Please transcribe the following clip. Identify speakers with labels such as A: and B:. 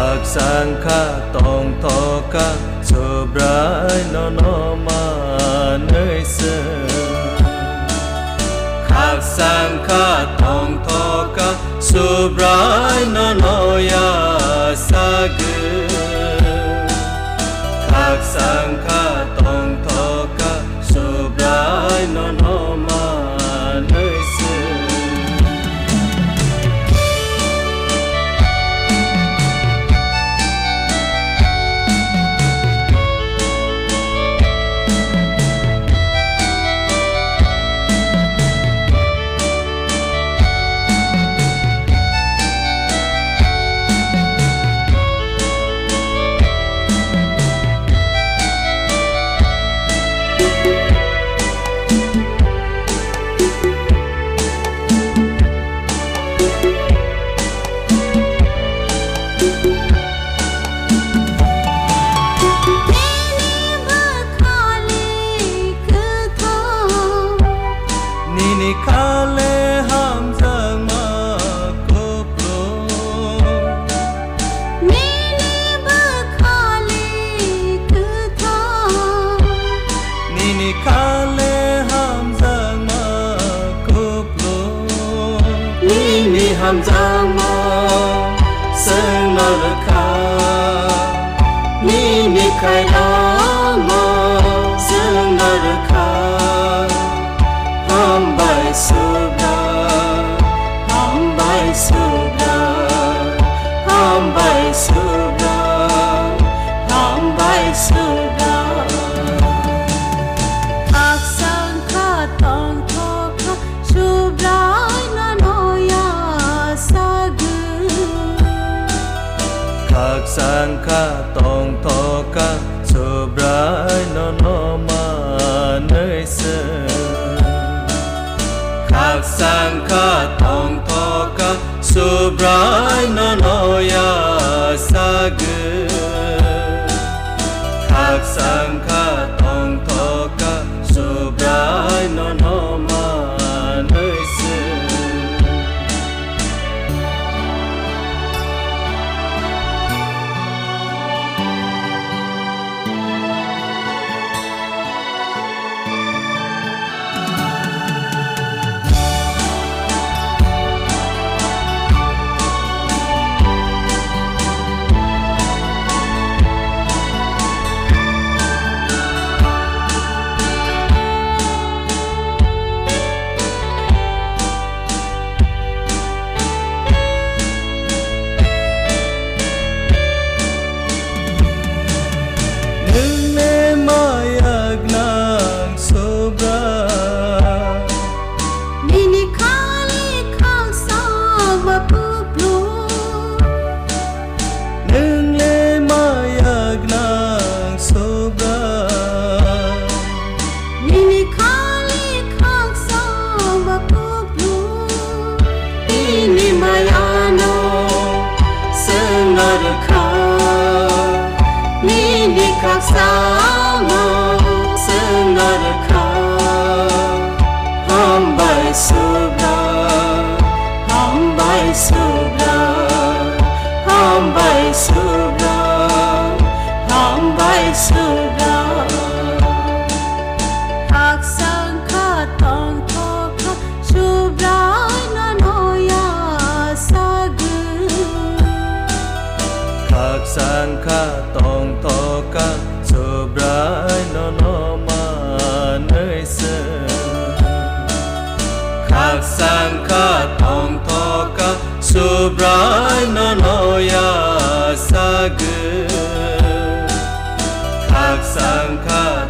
A: khạc sang kha tòng thọ ca sơ brai nó mà nơi xưa khạc sang kha tòng thọ ca sơ brai nó ya sa gu khạc sang kha tòng thọ ca sơ brai nó mà nơi xưa khale ham giang ma cốp lô
B: nini bơ khale cứ thơ
A: nini khale ham giang ma cốp lô nini ham giang ma sang nở kha nini khai đó ma sang nở kha ham bay subra ham bay subra ham bay subra ham bay subra
B: khạc sang kha tòng thọ ca sơ brai nó ya sa gu
A: khạc sang kha tòng thọ ca sơ brai nó mà nơi xưa khạc sang kha tòng thọ ca sơ brai nó ya sa gu khạc sang kha tòng thọ ca sơ brai nó mà nơi xưa
B: nini khale khạc sang ma cốp lô
A: nâng lê mai ag nang sobra
B: nini khale khạc sang ma cốp lô
A: ini mayano sang nở kha
B: nini khạc sang ma
A: sang nở kha ham bay subra ham bay subra ham bay subra ham bay subra
B: khạc sang kha tòng thọ ca sơ brai nó ya sa gu
A: khạc sang kha tòng thọ ca sơ brai nó mà nơi xưa khạc sang kha tòng thọ ca sơ brai nó ya sa gu khạc sang kha